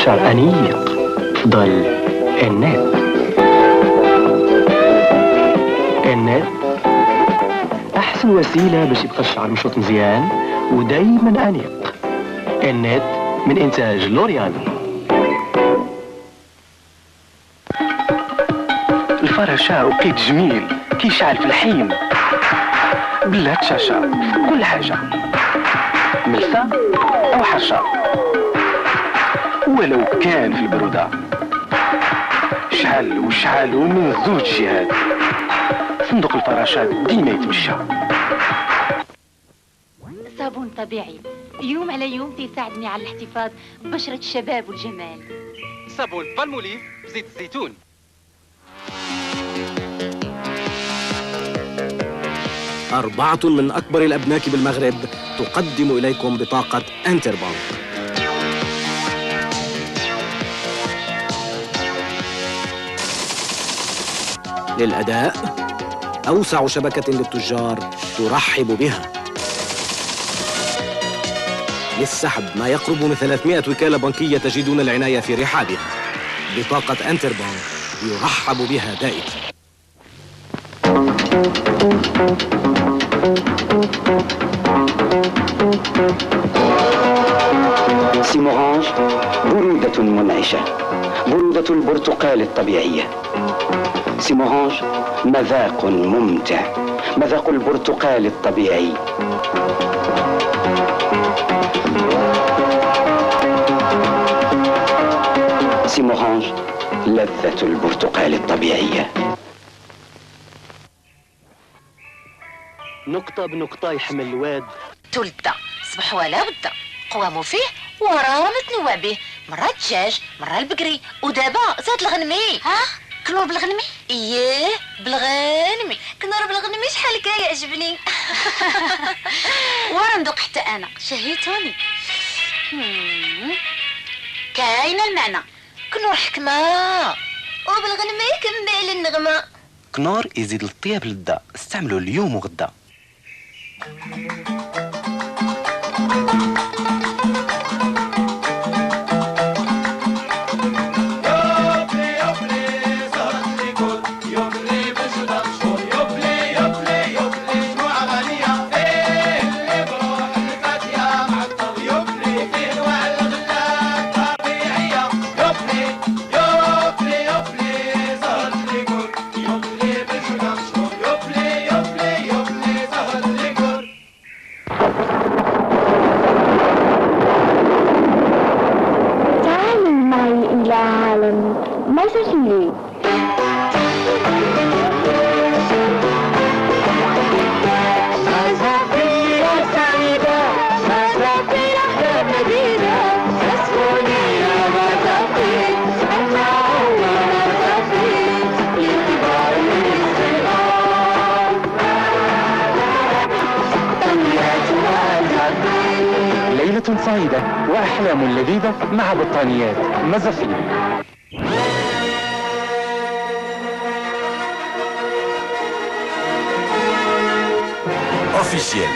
شعر أنيق. ضل النت. النت أحسن وسيلة باش يبقى الشعر مشوط مزيان ودايما أنيق. النت من إنتاج لوريال. الفراشة وقيت جميل كيشعل في الحين. بلا تشاشة كل حاجة ملسة أو حشة، ولو كان في البرودة شحال وشحال ومن زوج جهات. صندوق الفراشات ديما يتمشى. صابون طبيعي يوم على يوم تساعدني على الاحتفاظ ببشرة الشباب والجمال. صابون بالموليف بزيت الزيتون. أربعة من أكبر الأبناك بالمغرب تقدم إليكم بطاقة انتربانك. للأداء أوسع شبكة للتجار ترحب بها. للسحب ما يقرب من 300 وكالة بنكية تجدون العناية في رحابها. بطاقة انتربانك يرحب بها دائما. سيمورانج برودة منعشة، برودة البرتقال الطبيعية. سيمورانج مذاق ممتع، مذاق البرتقال الطبيعي. سيمورانج لذة البرتقال الطبيعية. نقطة بنقطة يحمل الواد. تولد صبح ولا بدا قواموا فيه ورامت نوابه، مرة الدجاج مرة البقري ودابا زاد الغنمي. ها كنور بالغنمي؟ اييه بالغنمي. كنور بالغنمي شحال كا يعجبني. ورا ندوق حتى انا شهيتوني. كاينه المعنى كنور حكمه وبالغنمي كمل النغمه. كنور يزيد الطياب للدا، استعملوا اليوم وغدا. ليلة سعيدة وأحلام لذيذة مع بطانيات مزفين. Officiel.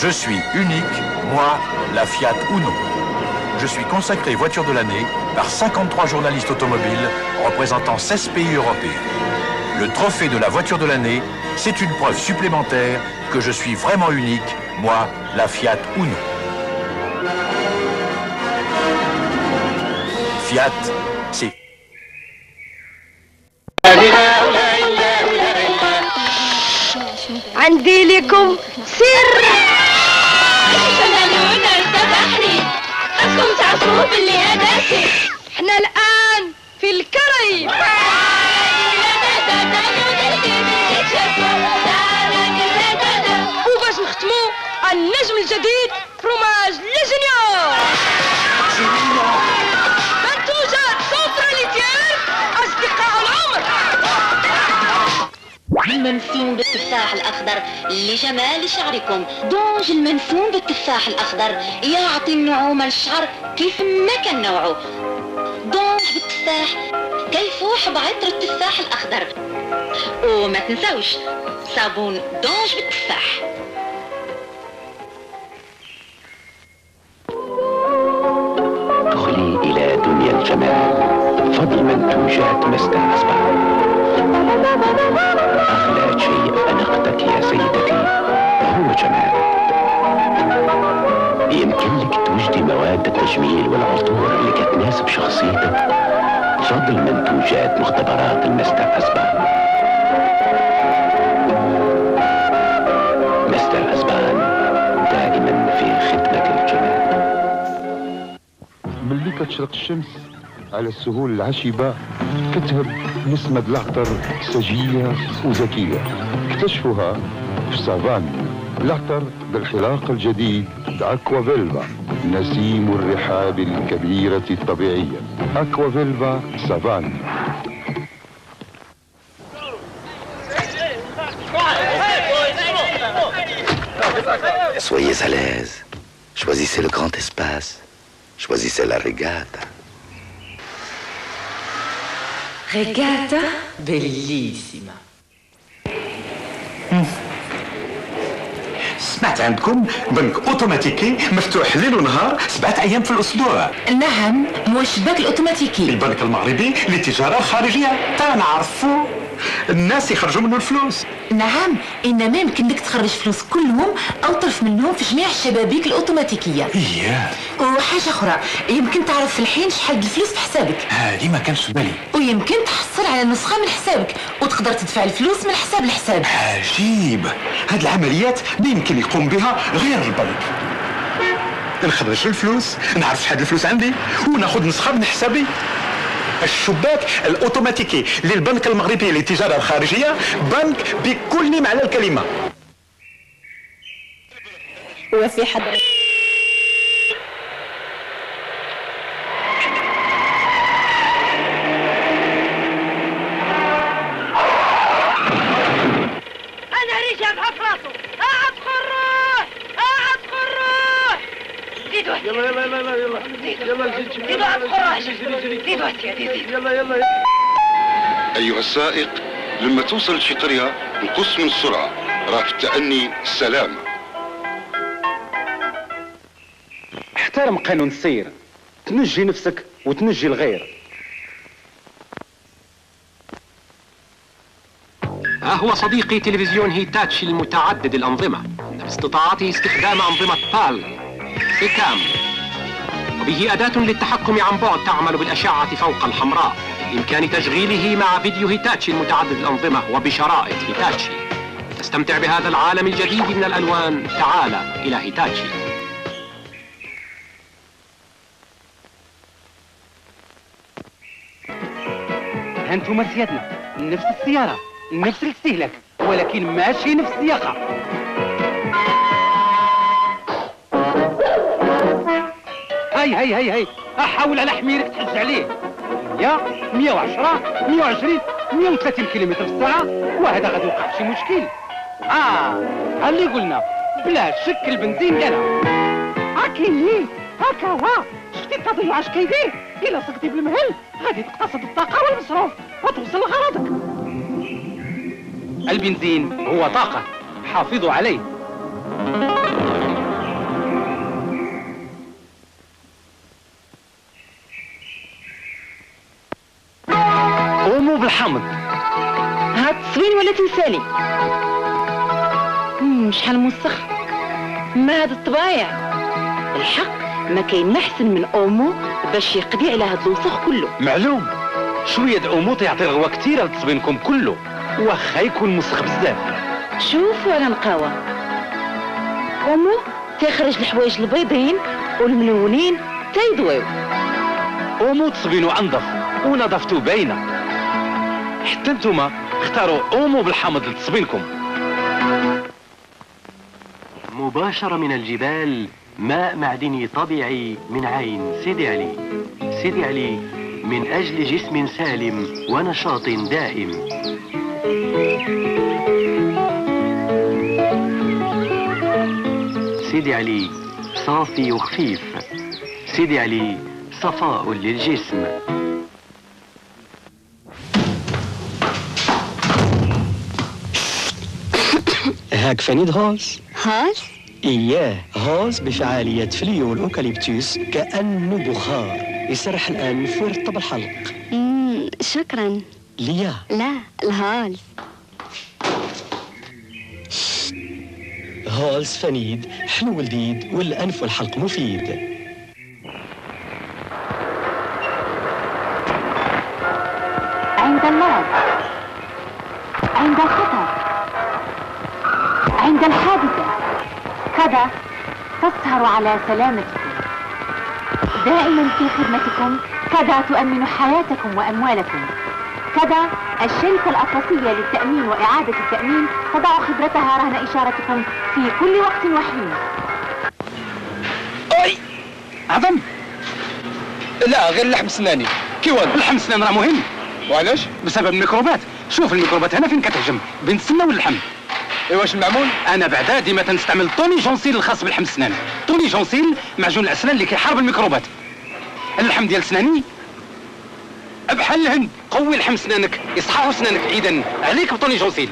Je suis unique, moi, la Fiat Uno. Je suis consacré voiture de l'année par 53 journalistes automobiles représentant 16 pays européens. Le trophée de la voiture de l'année, c'est une preuve supplémentaire que je suis vraiment unique, moi, la Fiat Uno. Fiat, c'est... عندي لكم سر. خاصكم تعرفوا باللي هذا سر. احنا الآن في الكريم وباش نختموا النجم الجديد فروماج لجنيور. منتوجة سنتراليتير أصدقاء العمر. المنسوم بالتفاح الأخضر لجمال شعركم. ضوج المنسوم بالتفاح الأخضر يعطي النعومة للشعر كيف ما كان نوعه. ضوج بالتفاح كيفوح بعطر التفاح الأخضر. وما تنسوش صابون ضوج بالتفاح. ادخلي الجمال فضل منتوجات مستر أسبان. أغلى شيء أنقتك يا سيدتي هو جمال. يمكن لك توجدي مواد التجميل والعطور اللي كتناسب شخصيتك. فضل منتوجات مختبرات المستر أسبان. مستر أسبان دائما في خدمة الجمال. ملي كتشرق الشمس على السهول العشبة كتهب نسمة العطر سجية وذكية. اكتشفوها في سافان. العطر بالحلاق الجديد أكوا فيلفا، نسيم الرحاب الكبيرة الطبيعية. أكوا فيلفا سافان. Soyez à l'aise. Choisissez le grand espace. Choisissez la régate. Regata bellissima. سمعت عندكم بنك اوتوماتيكي مفتوح ليل ونهار 7 ايام في الاسبوع. نعم، هو الشباك الاوتوماتيكي. البنك المغربي للتجاره الخارجيه تنعرفوا الناس يخرجوا منه الفلوس. نعم، انما يمكن لك تخرج فلوس كلهم او طرف منهم في جميع الشبابيك الاوتوماتيكيه. اييه. وحاجه اخرى، يمكن تعرف في الحين شحال الفلوس في حسابك. هذه ما كانش في بالي. ويمكن تحصل على نسخه من حسابك وتقدر تدفع الفلوس من حساب لحساب. عجيب. هاد العمليات ما يمكن يقوم بها غير البنك. نخرج الفلوس، نعرف شحال الفلوس عندي وناخذ نسخه من حسابي. الشباك الاوتوماتيكي للبنك المغربي للتجاره الخارجيه، بنك بكل معنى الكلمه. وفي حضرتك انا ريشه بحب راسه. قاعد خروح قاعد خروح. زيدوا يلا يلا يلا يلا يلا زيدوا قاعد خروح. زيدوا يا زيد يلا يلا. ايها السائق، لما توصل لشي قريه نقص من السرعه، راه في التأني السلام. احترم قانون السير، تنجي نفسك وتنجي الغير. ها هو صديقي تلفزيون هيتاتشي المتعدد الأنظمة، باستطاعته استخدام أنظمة بال سيكام، وبه أداة للتحكم عن بعد تعمل بالأشعة فوق الحمراء. بإمكان تشغيله مع فيديو هيتاتشي المتعدد الأنظمة وبشرائط هيتاتشي. تستمتع بهذا العالم الجديد من الألوان. تعال إلى هيتاتشي. هانتوما سيادنا، نفس السيارة نفس الاستهلاك، ولكن ماشي نفس السياقة. هاي احاول على حميرك تحج عليه. 100 110 120 130 كيلومتر في الساعة، وهذا غادي يوقع شي مشكل. ها اللي قلنا بلا شك البنزين قالها. اكيد هكا وا شفتي التضيع اش كيدير؟ الا سقتي بالمهل غادي تقتصد الطاقة والمصروف وتوصل لغرضك. البنزين هو طاقة، حافظوا عليه. قوموا بالحمض. هاد التصوين ولا تنسالي؟ شحال موسخ. ما هاد الطبايع الحق ما كاين احسن من اومو باش يقضي على هاد الوسخ كله. معلوم. شوية اومو تعطي رغوة كثيرة لتصبينكم كله، واخا يكون مسخ بزاف. شوفوا على نقاوة. اومو تخرج الحوايج البيضين والملونين تيضويو. اومو تصبينو انظف ونظافته باينة. حتى انتوما اختاروا اومو بالحمض لتصبينكم. مباشرة من الجبال، ماء معدني طبيعي من عين سيدي علي. سيدي علي من أجل جسم سالم ونشاط دائم. سيدي علي صافي وخفيف. سيدي علي صفاء للجسم. هاك فنيد هوز. هوز؟ إياه، هوز بفعالية فليو الأوكاليبتوس كأنه بخار. يسرح الآن في ورطة بالحلق. شكرا. ليا؟ لا، الهولز. هولز فنيد حلو لذيذ والأنف والحلق مفيد. عند المرض، عند الخطر، عند الحادثة، كذا تسهر على سلامتكم. دائما في خدمتكم، كذا تؤمن حياتكم وأموالكم. كذا الشركة الأطلسية للتأمين وإعادة التأمين تضع خبرتها رهن إشارتكم في كل وقت وحين. أي عظم. لا غير لحم سناني. كيوان اللحم السنان راه مهم. وعلاش؟ بسبب الميكروبات. شوف الميكروبات هنا فين كتهجم، بين السنه واللحم. واش المعمول؟ انا بعدا ديما تنستعمل طوني جونسيل الخاص باللحم السنان. طوني جونسيل معجون الاسنان اللي كيحارب الميكروبات. اللحم ديال سناني بحال الهند، قوي لحم سنانك، يصححوا سنانك عيدا. عليك بطوني جونسيل.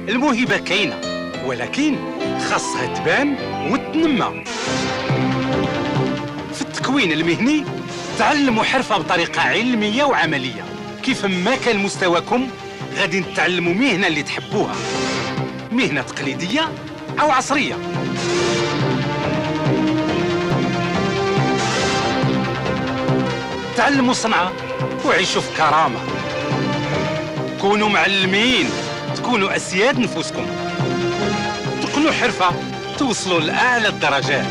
الموهبه كاينه، ولكن خاصها تبان وتنمى. في التكوين المهني تعلموا حرفة بطريقة علمية وعملية. كيف ما كان مستواكم غادي نتعلموا مهنة اللي تحبوها، مهنة تقليدية أو عصرية. تعلموا صنعة وعيشوا في كرامة. كونوا معلمين، تكونوا أسياد نفوسكم. تقنوا حرفة توصلوا لأعلى الدرجات.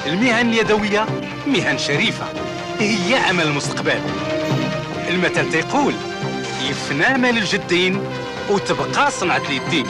المهن اليدوية مهن شريفة، هي أمل المستقبل. المثل تيقول يفنى مال الجدين وتبقى صنعة اليدين.